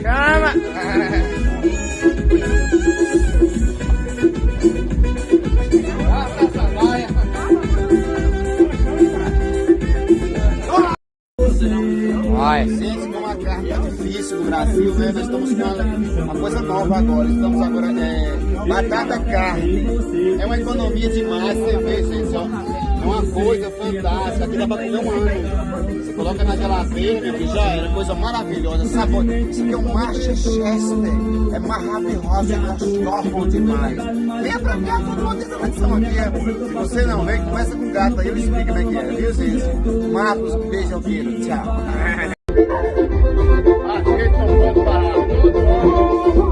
Calma. Gente, como a carne tá difícil no Brasil, né? Nós estamos com uma coisa nova agora. Estamos agora, batata carne. É uma economia demais, você vê, gente, ó. É uma coisa fantástica. Aqui dá pra comer um ano. Você coloca na geladeira, meu filho, já era. Coisa maravilhosa. Sabor. Isso aqui é um Manchester. É maravilhoso, é gostoso demais. Venha pra cá, todo mundo tem tradição aqui. Se você não vem, começa com o gato aí, ele explica como é que é. Viu, gente? Marcos, um beijo, eu quero. Tchau. Ah, cheio de barato.